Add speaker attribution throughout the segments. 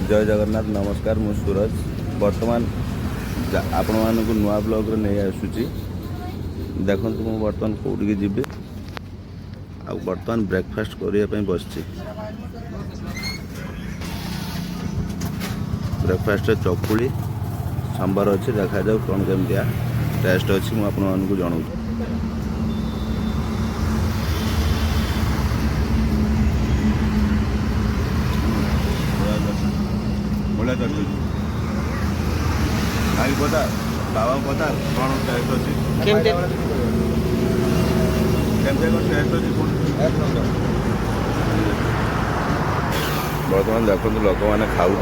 Speaker 1: जय जगन्नाथ नमस्कार मु सूरज बर्तमान आपण मानक नुआ ब्लॉग रे नहीं आसुची देखो मु बर्तमान कौटी जी आ बर्तमान ब्रेकफास्ट करने बसची ब्रेकफास्ट चकुली सांबार अच्छी देखा जाऊ कौन केमतिया टेस्ट अच्छी मुझे आपण मानक जनाऊँ भाई पता बाबा पता कौन टेस्ट अच्छी केमते कौन टेस्ट अच्छी बर्तमान देखो लोक मैंने खाऊँ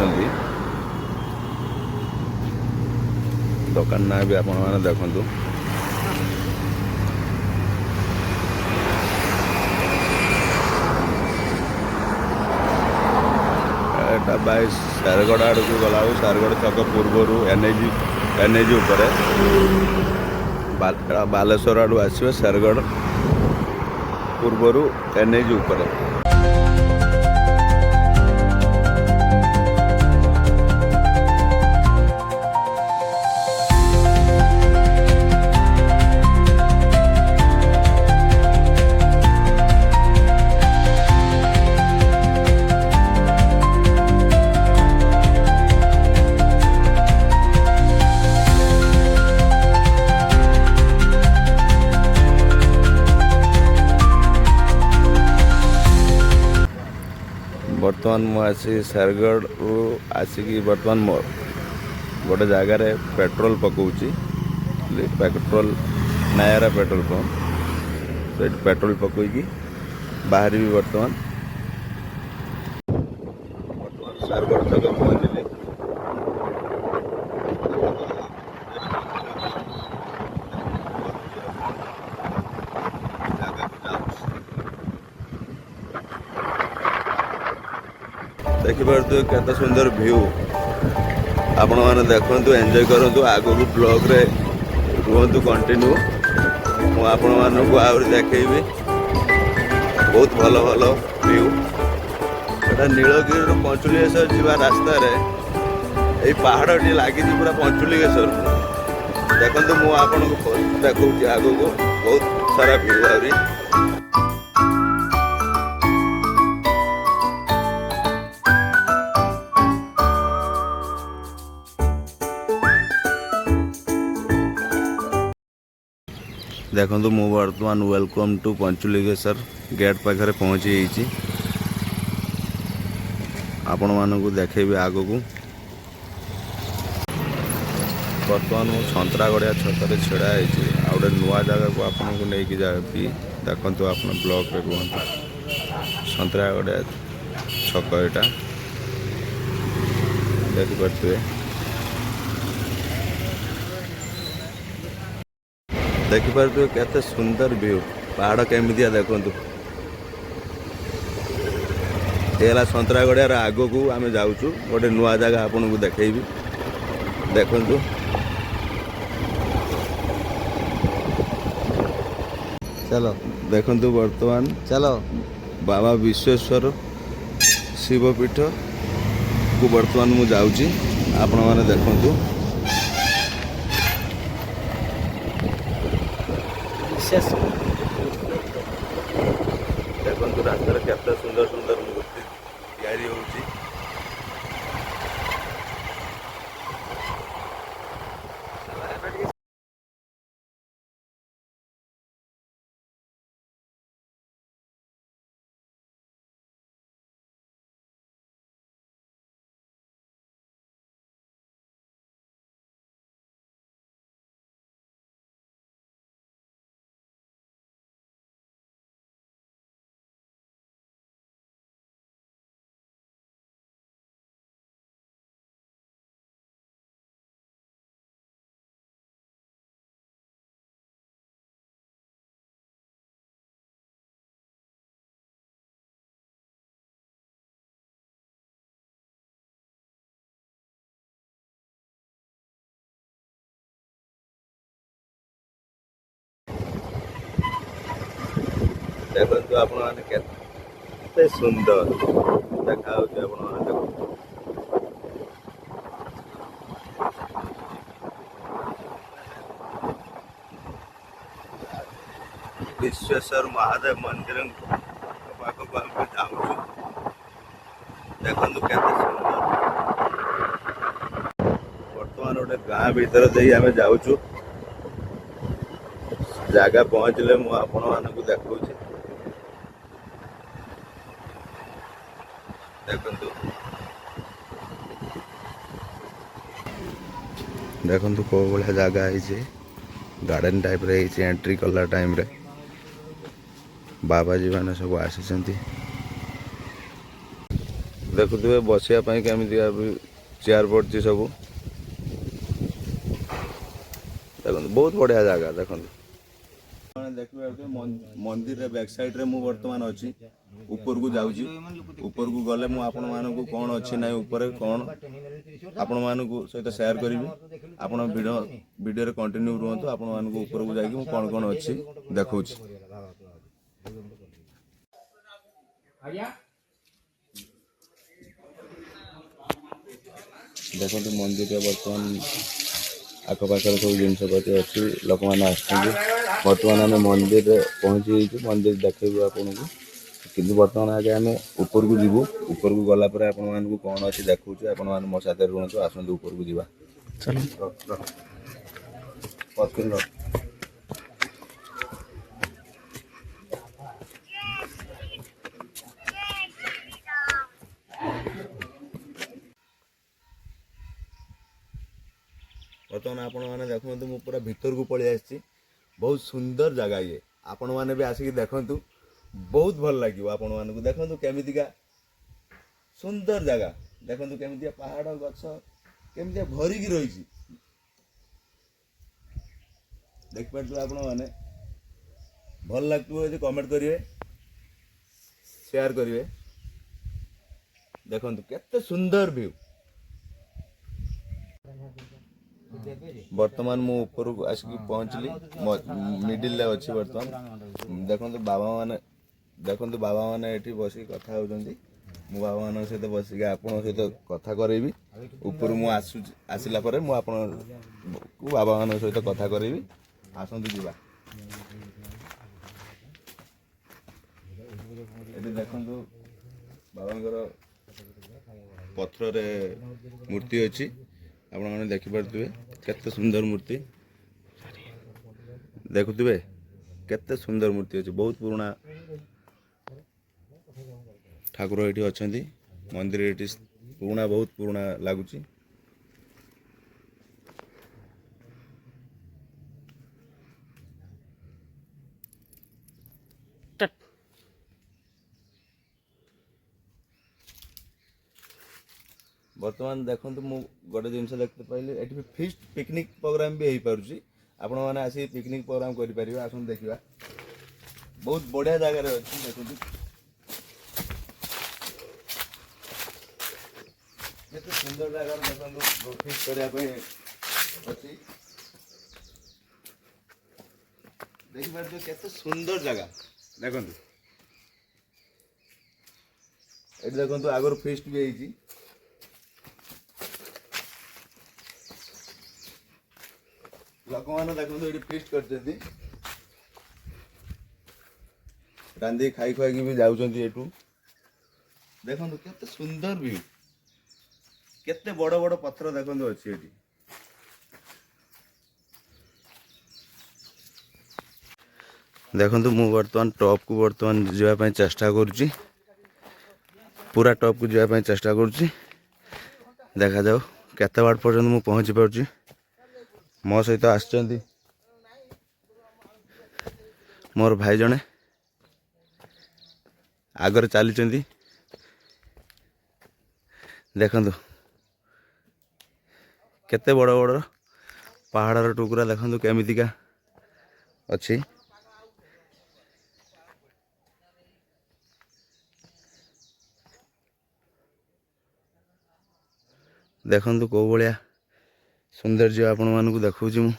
Speaker 1: दुकान ना भी आपण मैंने देखु बाई सारगढ़ आड़ को गला सारगढ़ छक पूर्वर एनएजी बालेश्वर आड़ आसो सारगढ़ पूर्वर एनएजी बर्तमान मुझे सारगढ़ आसिक बर्तमान गोटे जगार पेट्रोल पकाऊँगी पेट्रोल नायरा पेट्रोल पंप तो पेट्रोल पकईकी बाहर भी बर्तमान सारगढ़ छक पहुँचली देखिपे केते सुंदर व्यू आपण मैंने देखु एंजॉय करूँ आग को ब्लॉग रे रुहतु कंटिन्यू मुझे आपण मानक आहरी देखी बहुत भल भल व्यू एटा नीलगिरी पंचुलिंगेश्वर जीवा रास्ता रे यही पहाड़ टी लगी पूरा पंचुलिंगेश्वर देखो मुझे आपन को देखा आग को बहुत सारा व्यू आहरी देखो मु बर्तमान वेलकम टू पंचुलिंगेश्वर गेट पाखे पहुँची आपण मानक देखेबी आग को बर्तमान मु संतरागड़िया छक छेड़ा होती आ गए नुआ जगह को आपन को लेकिन जाबी देखो आप ब्लॉक रे रुहतु संतरागड़िया छक यहाँ देखिपे देखिपे केते सुंदर व्यू पहाड़ केमितिया देखु ये संतरागड़ियार आग को आम जाऊँ गोटे नुआ जगह आपन को देखेबी देखु चलो देखु बर्तमान चलो बाबा विश्वेश्वर शिवपीठ को बर्तमान मु जाऊँगी आपण मैंने देखु देखो रास्ता केते सुंदर सुंदर मूर्ति तैयारी होची देखो आपण मैंने केते सुंदर देखा विश्वेश्वर महादेव मंदिर पाखक आम जाऊँ देखो केते सुंदर बर्तमान गोटे गाँ भीतर दे आम जाऊँ जगह पहुँचले मु आपण मानक देखा देखु देखु कौ भाया जगह है गार्डन टाइप रे एंट्री कला टाइम रे बाबाजी मैंने सब आसी देखुए बसापी केमी चेयर पड़ी सब देखो बहुत बढ़िया जगह देखो देखिए मंदिर रे बैक साइड रे मु वर्तमान अच्छी ऊपर को जाऊँ ऊपर को गले मु आपण मानक कौन अच्छी ना ऊपर कौन आपण मानक सहित शेयर करी आपण वीडियो रे कंटिन्यू रुहतु आपण मानक ऊपर को जाकि कौन कौन अच्छी देखौ देखो मंदिर रे वर्तमान आखपाखर सब जिनपति अच्छी लोक मैंने बर्तमान आम मंदिर पहुँची मंदिर देखेबू आपन को कि बर्तमान आगे आम ऊपर को जीवु ऊपर को गला पर आपण मानक कौन अच्छी देखा आपण मैंने मो साथ रुहतु आसतु ऊपर को जीवा बर्तमान आपण मैंने देखु मु पूरा भीतर को पलि आसी बहुत सुंदर जगह ये आपण मैंने भी आसिक देखु बहुत भल लगे आपण मानक देखु केमितिका सुंदर जगह देखु केमितिया पहाड़ गछ केमितिया भरिकी रही देख पार्थ आपण मैंने भल लगे कमेंट करेंगे शेयर करेंगे देखु केते सुंदर व्यू बर्तमान मु ऊपर को आसिक पहुँचली मिडिल अच्छी बर्तमान देखो बाबा मैंने ये बस कथा होती मु बाबा मान सहित बसिक आपण सहित कथा करेबी ऊपर मु आसला पर मु आपण बाबा मान सहित कथा करेबी आसतु जीवा ये देखु बाबांकर पथर रे मूर्ति अच्छी आपण मैंने देखिपे केते सुंदर मूर्ति देखुए केते सुंदर मूर्ति अच्छी बहुत पुराना ठाकुर ये अच्छा मंदिर ये पुराना बहुत पुराना लगुच बर्तमान देखो मु गोटे जिनस देखते पाइली ये फिस्ट पिकनिक प्रोग्राम भी हो पार्टी आपण मैंने आसी पिकनिक प्रोग्राम करें आसन देखा बहुत बढ़िया जगह अच्छी देखो केते सुंदर जगह देखो फिस्ट करने अच्छी देखी पार्थ केते सुंदर जगह देखो ये देखो आगर फिस्ट भी है लोक मैंने देखो ये फिस्ट कर रांधि खाई खुआई भी जाऊँ देखो केते सुंदर व्यू केते बड़ बड़ पत्थर देखो अच्छी ये देखो मु बर्तमान टॉप को बर्तमान जावाई चेष्टा करुच्ची पूरा टॉप को जावाई चेष्टा करुच्ची देखा जाऊ केते बाट पर्यंत मु पहुँची पार्ची मो सहित आसचंदी मोर भाई जने आगर चली देखु केते बड़ बड़ पहाड़ टुकरा देखु केमितिका अच्छी देखु कौ भाया सौंदर्य आपण मानक देखा मु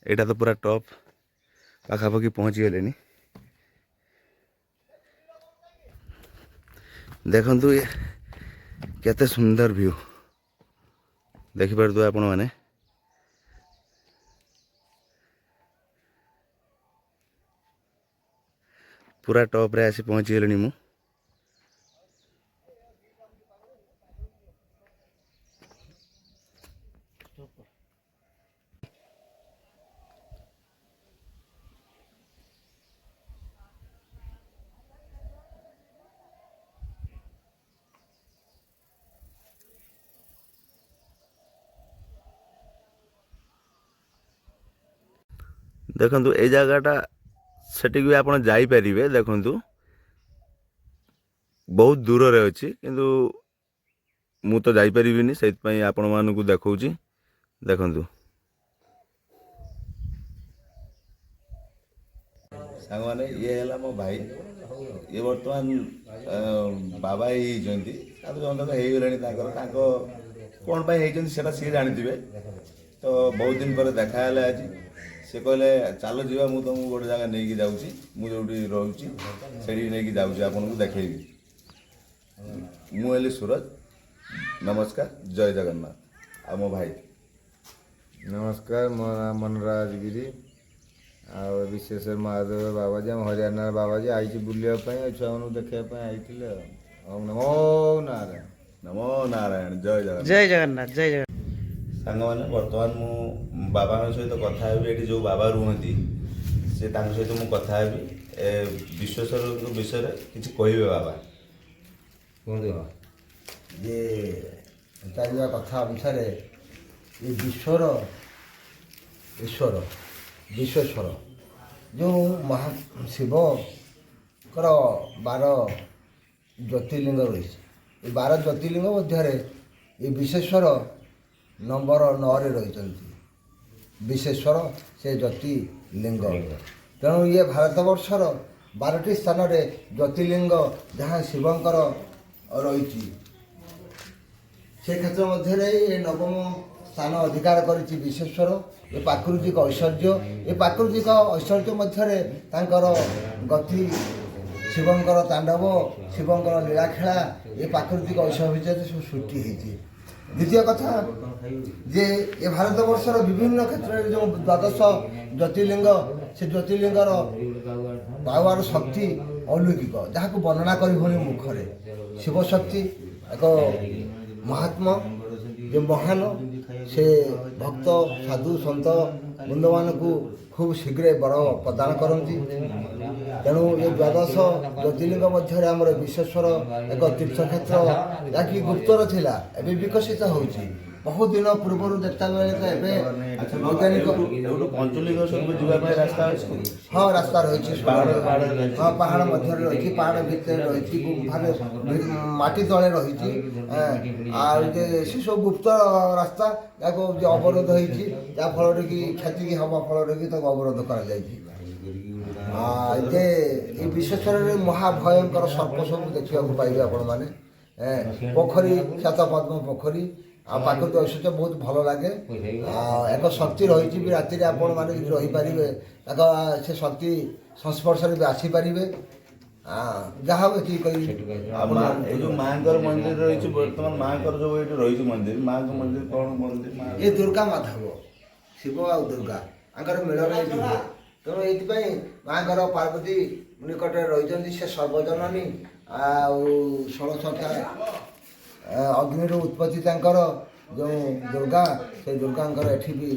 Speaker 1: एटा तो पूरा टॉप पाखापाखि पहुँची गले देखु ये केते सुंदर व्यू ଦେଖିପାରୁଥିବେ ଆପଣମାନେ। ପୁରା ଟପ୍ରେ ଆସି ପହଞ୍ଚିଗଲିଣି ମୁଁ। ଦେଖନ୍ତୁ ଏଇ ଜାଗାଟା ସେଠିକି ବି ଆପଣ ଯାଇପାରିବେ। ଦେଖନ୍ତୁ ବହୁତ ଦୂରରେ ଅଛି, କିନ୍ତୁ ମୁଁ ତ ଯାଇପାରିବିନି, ସେଇଥିପାଇଁ ଆପଣମାନଙ୍କୁ ଦେଖାଉଛି। ଦେଖନ୍ତୁ ସାଙ୍ଗମାନେ, ଇଏ ହେଲା ମୋ ଭାଇ। ଇଏ ବର୍ତ୍ତମାନ ବାବା ହେଇଛନ୍ତି। ତାଙ୍କ ହେଇଗଲାଣି ତାଙ୍କ କ'ଣ ପାଇଁ ହେଇଛନ୍ତି ସେଇଟା ସିଏ ଜାଣିଥିବେ। ତ ବହୁତ ଦିନ ପରେ ଦେଖା ହେଲେ ଆଜି। ସେ କହିଲେ ଚାଲ ଯିବା, ମୁଁ ତୁମକୁ ଗୋଟେ ଜାଗା ନେଇକି ଯାଉଛି, ମୁଁ ଯେଉଁଠି ରହୁଛି ସେଠିକି ନେଇକି ଯାଉଛି, ଆପଣଙ୍କୁ ଦେଖେଇବି। ମୁଁ ହେଲି ସୁରଜ। ନମସ୍କାର, ଜୟ ଜଗନ୍ନାଥ। ଆଉ ମୋ ଭାଇ
Speaker 2: ନମସ୍କାର, ମୋ ନାଁ ମନରାଜ ଗିରି। ଆଉ ବିଶ୍ୱେଶ୍ୱର ମହାଦେବ ବାବାଜୀ, ଆମ ହରିୟାଣାର ବାବାଜୀ। ଆଇଛି ବୁଲିବା ପାଇଁ, ଆଉ ଛୁଆମାନଙ୍କୁ ଦେଖିବା ପାଇଁ ଆଇଥିଲେ ଆଉ। ଓମ୍ ନମୋ ନାରାୟଣ।
Speaker 1: ନମୋ ନାରାୟଣ। ଜୟ ଜଗନ୍ନାଥ।
Speaker 3: ଜୟ ଜଗନ୍ନାଥ, ଜୟ ଜଗନ୍ନାଥ।
Speaker 1: ସାଙ୍ଗମାନେ, ବର୍ତ୍ତମାନ ମୁଁ ବାବାଙ୍କ ସହିତ କଥା ହେବି। ଏଠି ଯେଉଁ ବାବା ରୁହନ୍ତି ସେ ତାଙ୍କ ସହିତ ମୁଁ କଥା ହେବି। ବିଶ୍ୱେଶ୍ୱରଙ୍କ ବିଷୟରେ କିଛି କହିବେ ବାବା।
Speaker 4: କୁହନ୍ତୁ। ଯେ ଚାଲିବା କଥା ଅନୁସାରେ ଏ ବିଶ୍ୱର ଈଶ୍ୱର ବିଶ୍ୱେଶ୍ୱର ଯେଉଁ ଶିବଙ୍କର 12 ଜ୍ୟୋତିର୍ଲିଙ୍ଗ ରହିଛି। ଏ 12 ଜ୍ୟୋତିର୍ଲିଙ୍ଗ ମଧ୍ୟରେ ଏ ବିଶ୍ୱେଶ୍ୱର ନମ୍ବର 9ରେ ରହିଛନ୍ତି। ବିଶ୍ୱେଶ୍ୱର ସେ ଜ୍ୟୋତିର୍ଲିଙ୍ଗ। ତେଣୁ ଇଏ ଭାରତବର୍ଷର 12ଟି ସ୍ଥାନରେ ଜ୍ୟୋତିର୍ଲିଙ୍ଗ ଯାହା ଶିବଙ୍କର ରହିଛି। ସେ କ୍ଷେତ୍ର ମଧ୍ୟରେ ଏ 9ମ ସ୍ଥାନ ଅଧିକାର କରିଛି ବିଶ୍ୱେଶ୍ୱର। ଏ ପ୍ରାକୃତିକ ଐଶ୍ୱର୍ଯ୍ୟ, ଏ ପ୍ରାକୃତିକ ଐଶ୍ୱର୍ଯ୍ୟ ମଧ୍ୟରେ ତାଙ୍କର ଗତି, ଶିବଙ୍କର ତାଣ୍ଡବ, ଶିବଙ୍କର ଲୀଳାଖେଳା, ଏ ପ୍ରାକୃତିକ ଐଶ୍ୱର୍ଯ୍ୟ ଭିତରେ ସବୁ ସୃଷ୍ଟି ହେଇଛି। ଦ୍ୱିତୀୟ କଥା ଯେ ଏ ଭାରତବର୍ଷର ବିଭିନ୍ନ କ୍ଷେତ୍ରରେ ଯେଉଁ 12 ଜ୍ୟୋତିର୍ଲିଙ୍ଗ, ସେ ଜ୍ୟୋତିର୍ଲିଙ୍ଗର ପାୱାର ଶକ୍ତି ଅଲୌକିକ, ଯାହାକୁ ବର୍ଣ୍ଣନା କରିହେବନି ମୁଖରେ। ଶିବଶକ୍ତି ଏକ ମହାତ୍ମା, ଯେ ମହାନ, ସେ ଭକ୍ତ ସାଧୁ ସନ୍ଥ ବୃନ୍ଦମାନଙ୍କୁ ଖୁବ୍ ଶୀଘ୍ର ବର ପ୍ରଦାନ କରନ୍ତି। ତେଣୁ ଏ 12 ଜ୍ୟୋତିର୍ଲିଙ୍ଗ ମଧ୍ୟରେ ଆମର ବିଶ୍ୱେଶ୍ୱର ଏକ ତୀର୍ଥକ୍ଷେତ୍ର, ଯାହାକି ଗୁପ୍ତର ଥିଲା, ଏବେ ବିକଶିତ ହେଉଛି। ବହୁତ ଦିନ ପୂର୍ବରୁ ଯେତେବେଳେ ତ ଏବେ ବୈଜ୍ଞାନିକ
Speaker 1: ପଞ୍ଚଲିଙ୍ଗେଶ୍ୱରକୁ ଯିବା ପାଇଁ ରାସ୍ତା ଅଛି।
Speaker 4: ହଁ, ରାସ୍ତା ରହିଛି। ହଁ, ପାହାଡ଼ ମଧ୍ୟରେ ରହିଛି, ପାହାଡ଼ ଭିତରେ ରହିଛି, ଗୁମ୍ଫାରେ ମାଟି ତଳେ ରହିଛି। ଆଉ ଯେ ସେସବୁ ଗୁପ୍ତ ରାସ୍ତା, ଯାହାକୁ ଯେ ଅବରୋଧ ହେଇଛି, ଯାହାଫଳରେ କି କ୍ଷତିକି ହେବା ଫଳରେ କି ତାକୁ ଅବରୋଧ କରାଯାଇଛି। ଯେ ଏ ବିଶ୍ୱେଶ୍ୱରରେ ମହାଭୟଙ୍କର ସର୍ପ ସବୁ ଦେଖିବାକୁ ପାଇବେ ଆପଣମାନେ। ପୋଖରୀ, କ୍ଷତ ପଦ୍ମ ପୋଖରୀ, ଆଉ ପ୍ରାକୃତିକ ଐଶ୍ୱର୍ଯ୍ୟ ବହୁତ ଭଲ ଲାଗେ। ଏକ ଶକ୍ତି ରହିଛି ବି, ରାତିରେ ଆପଣମାନେ ଯଦି ରହିପାରିବେ ତାଙ୍କ ସେ ଶକ୍ତି ସଂସ୍ପର୍ଶରେ ବି ଆସିପାରିବେ। ଯାହା ହଉ ଏତିକି କହିବି।
Speaker 1: ଏଇ ଯେଉଁ ମାଙ୍କର ମନ୍ଦିର ରହିଛି, ବର୍ତ୍ତମାନ ମାଙ୍କର ଯେଉଁ ଏଇଠି ରହିଛି ମନ୍ଦିର, ମାଙ୍କ ମନ୍ଦିର କ'ଣ ମନ୍ଦିର?
Speaker 4: ଏ ଦୁର୍ଗା ମାଧବ, ଶିବ ଆଉ ଦୁର୍ଗା ତାଙ୍କର ମିଳନ ଏଇଠି ହୁଏ। ତେଣୁ ଏଇଥିପାଇଁ ମାଙ୍କର ପାର୍ବତୀ ନିକଟରେ ରହିଛନ୍ତି। ସେ ସର୍ବଜନନୀ, ଆଉ 16ଟା ଅଗ୍ନିରୁ ଉତ୍ପତ୍ତି ତାଙ୍କର ଯେଉଁ ଦୁର୍ଗା, ସେ ଦୁର୍ଗାଙ୍କର ଏଠି ବି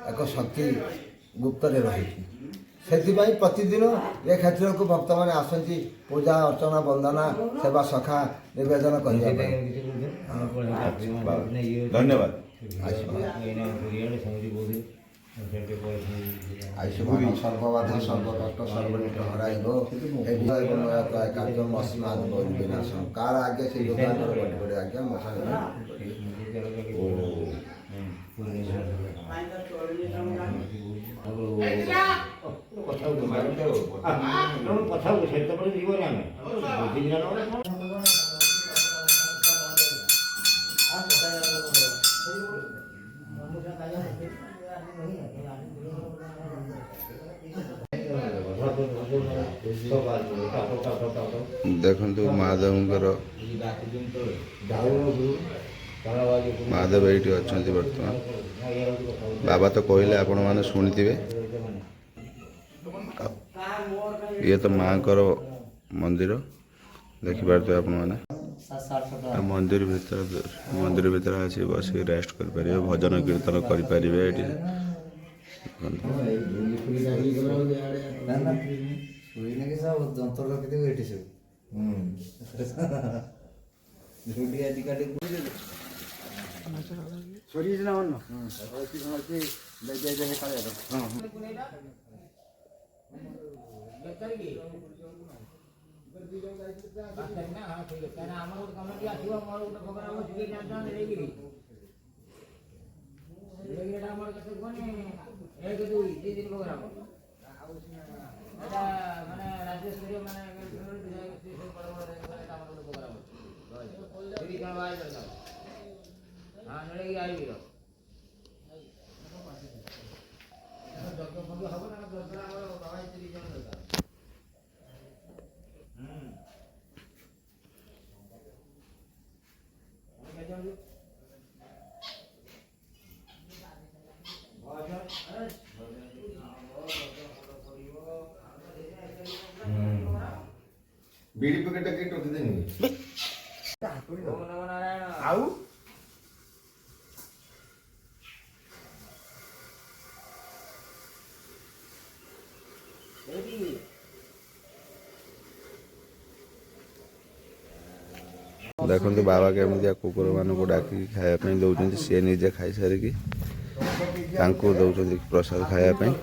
Speaker 4: ଏକ ଶକ୍ତି ଗୁପ୍ତରେ ରହିଛି। ସେଥିପାଇଁ ପ୍ରତିଦିନ ଏ କ୍ଷେତ୍ରକୁ ଭକ୍ତମାନେ ଆସନ୍ତି ପୂଜା ଅର୍ଚ୍ଚନା, ବନ୍ଦନା, ସେବା ସଖା ନିବେଦନ କରିବା ପାଇଁ।
Speaker 1: ଧନ୍ୟବାଦ।
Speaker 4: ଆୟୁଷ୍ମାନ ସର୍ବବାଧା ସର୍ବକଷ୍ଟ ସର୍ବନିଷ୍ଟ ହରାଇବ କାର୍ଯ୍ୟ ଅସୀମାଦ ବିନାଶ। କାହାର ଆଜ୍ଞା ସେଇ ଦୋକାନର ବଟି ପଡ଼େ ଆଜ୍ଞା ମଶା
Speaker 1: ଦେଖନ୍ତୁ ମହାଦେବଙ୍କର ମହାଦେବ ଏଇଠି ଅଛନ୍ତି ବର୍ତ୍ତମାନ। ବାବା ତ କହିଲେ ଆପଣମାନେ ଶୁଣିଥିବେ। ଇଏ ତ ମାଆଙ୍କର ମନ୍ଦିର ଦେଖିପାରୁଥିବେ ଆପଣମାନେ। ମନ୍ଦିର ଭିତରେ ଆସି ବସିକି ରେଷ୍ଟ କରିପାରିବେ, ଭଜନ କୀର୍ତ୍ତନ କରିପାରିବେ ଏଠି।
Speaker 2: ବିଡି ପ୍ୟାକେଟ କେ ଟୋକି ଦେନି ଆଉ
Speaker 1: ଦେଖନ୍ତୁ ବାବା କେମିତିଆ କୁକୁରମାନଙ୍କୁ ଡାକିକି ଖାଇବା ପାଇଁ ଦେଉଛନ୍ତି। ସିଏ ନିଜେ ଖାଇସାରିକି ତାଙ୍କୁ ଦେଉଛନ୍ତି ପ୍ରସାଦ ଖାଇବା ପାଇଁ।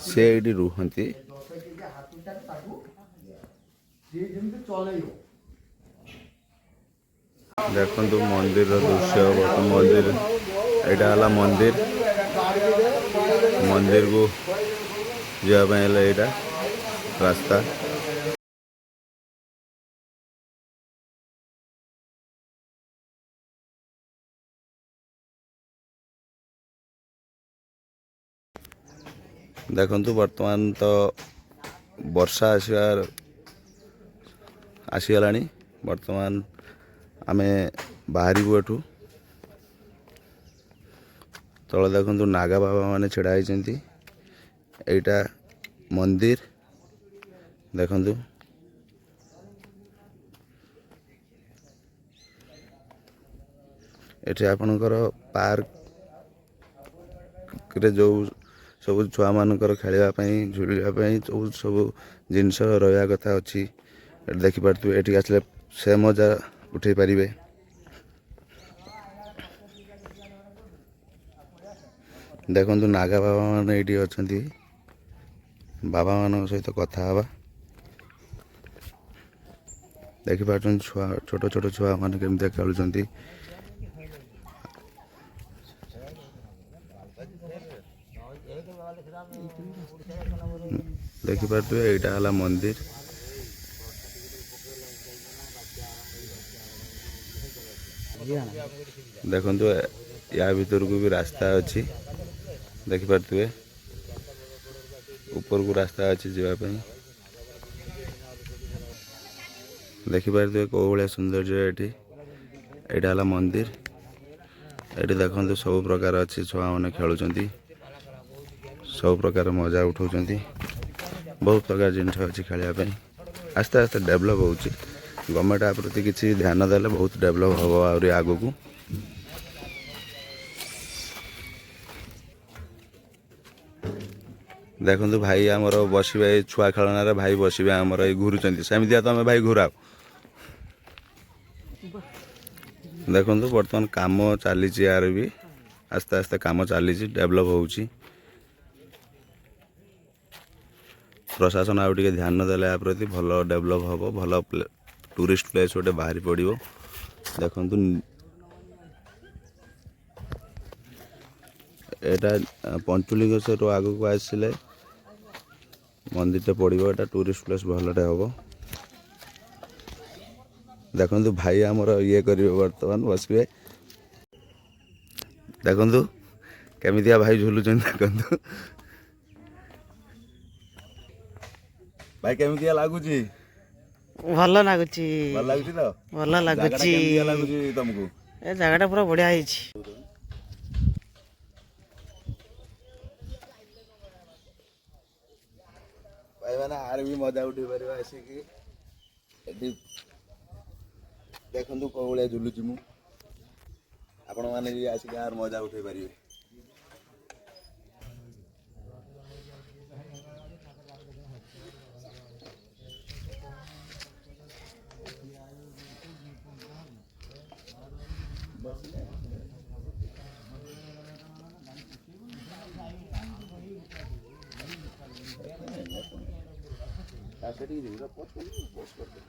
Speaker 1: ସେ ଏଇଠି ରୁହନ୍ତି। ଦେଖନ୍ତୁ ମନ୍ଦିରର ଦୃଶ୍ୟ। ମନ୍ଦିର ଏଇଟା ହେଲା ମନ୍ଦିର। ମନ୍ଦିରକୁ ଯିବା ପାଇଁ ହେଲେ ଏଇଟା ରାସ୍ତା। ଦେଖନ୍ତୁ ବର୍ତ୍ତମାନ ତ ବର୍ଷା ଆସିଗଲାଣି। ବର୍ତ୍ତମାନ ଆମେ ବାହାରିବୁ ଏଠୁ। ତଳେ ଦେଖନ୍ତୁ ନାଗା ବାବା ମାନେ ଛିଡ଼ା ହେଇଛନ୍ତି। ଏଇଟା ମନ୍ଦିର ଦେଖନ୍ତୁ। ଏଠି ଆପଣଙ୍କର ପାର୍କରେ ଯେଉଁ ସବୁ ଛୁଆମାନଙ୍କର ଖେଳିବା ପାଇଁ, ଝୁଲିବା ପାଇଁ ସବୁ ଜିନିଷ ରହିବା କଥା ଅଛି। ଏଠି ଦେଖିପାରୁଥିବେ। ଏଠିକି ଆସିଲେ ସେ ମଜା ଉଠାଇ ପାରିବେ। ଦେଖନ୍ତୁ ନାଗା ବାବା ମାନେ ଏଇଠି ଅଛନ୍ତି। ବାବାମାନଙ୍କ ସହିତ କଥା ହେବା। ଦେଖିପାରୁଛନ୍ତି ଛୋଟ ଛୋଟ ଛୁଆମାନେ କେମିତି ଖେଳୁଛନ୍ତି। ଦେଖିପାରୁଥିବେ ଏଇଟା ହେଲା ମନ୍ଦିର। ଦେଖନ୍ତୁ ୟା ଭିତରକୁ ବି ରାସ୍ତା ଅଛି। ଦେଖିପାରୁଥିବେ ଉପରକୁ ରାସ୍ତା ଅଛି ଯିବା ପାଇଁ। ଦେଖିପାରୁଥିବେ କେଉଁ ଭଳିଆ ସୌନ୍ଦର୍ଯ୍ୟ ଏଠି। ଏଇଟା ହେଲା ମନ୍ଦିର। ଏଠି ଦେଖନ୍ତୁ ସବୁ ପ୍ରକାର ଅଛି। ଛୁଆମାନେ ଖେଳୁଛନ୍ତି, ସବୁ ପ୍ରକାର ମଜା ଉଠାଉଛନ୍ତି। ବହୁତ ପ୍ରକାର ଜିନିଷ ଅଛି ଖେଳିବା ପାଇଁ। ଆସ୍ତେ ଆସ୍ତେ ଡେଭଲପ୍ ହେଉଛି। ଗଭର୍ଣ୍ଣମେଣ୍ଟ ଆ ପ୍ରତି କିଛି ଧ୍ୟାନ ଦେଲେ ବହୁତ ଡେଭଲପ୍ ହେବ ଆହୁରି ଆଗକୁ। ଦେଖନ୍ତୁ ଭାଇ ଆମର ବସିବେ ଏଇ ଛୁଆ ଖେଳନାରେ। ଭାଇ ବସିବେ ଆମର ଏଇ ଘୁରୁଛନ୍ତି। ସେମିତିଆ ତମେ ଭାଇ ଘୁରାଅ। ଦେଖନ୍ତୁ ବର୍ତ୍ତମାନ କାମ ଚାଲିଛି। ୟାର ବି ଆସ୍ତେ ଆସ୍ତେ କାମ ଚାଲିଛି, ଡେଭଲପ୍ ହେଉଛି। ପ୍ରଶାସନ ଆଉ ଟିକେ ଧ୍ୟାନ ଦେଲେ ୟା ପ୍ରତି ଭଲ ଡେଭଲପ୍ ହେବ। ଭଲ ଟୁରିଷ୍ଟ ପ୍ଲେସ୍ ଗୋଟେ ବାହାରି ପଡ଼ିବ। ଦେଖନ୍ତୁ ଏଇଟା ପଞ୍ଚୁଲିଙ୍ଗେଶ୍ୱରରୁ ଆଗକୁ ଆସିଲେ ମନ୍ଦିରଟେ ପଡ଼ିବ। ଏଇଟା ଟୁରିଷ୍ଟ ପ୍ଲେସ୍ ଭଲଟେ ହେବ। ଦେଖନ୍ତୁ ଭାଇ ଆମର ଇଏ କରିବେ, ବର୍ତ୍ତମାନ ବସିବେ। ଦେଖନ୍ତୁ କେମିତିଆ ଭାଇ ଝୁଲୁଛନ୍ତି। ଦେଖନ୍ତୁ ଭାଇ କେମିତିଆ ଲାଗୁଛି?
Speaker 3: ଭଲ ଲାଗୁଛି
Speaker 1: ଭଲ ଲାଗୁଛି ତ
Speaker 3: ଭଲ
Speaker 1: ଜାଗାଟା
Speaker 3: ଲାଗୁଛି
Speaker 1: କେମିତିଆ ଲାଗୁଛି ତମକୁ?
Speaker 3: ଏ ଜାଗାଟା ପୁରା ବଢିଆ ହେଇଛି।
Speaker 1: ଭାଇମାନେ ଆର ବି ମଜା ଉଠେଇ ପାରିବା ଆସିକି ଏଠି ଦେଖନ୍ତୁ କୋଉ ଭଳିଆ ଝୁଲୁଛି ମୁଁ। ଆପଣମାନେ ବି ଆସିକି ଆର ମଜା ଉଠେଇ ପାରିବେ। ସେଠିକି ଯିବି ପୋଷ୍ଟ କରିଦେବି।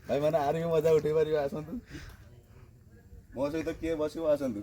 Speaker 1: ଭାଇମାନେ ଆର ବି ମଜା ଉଠେଇ ପାରିବେ ଆସନ୍ତୁ। ମୋ ସହିତ କିଏ ବସିବ ଆସନ୍ତୁ।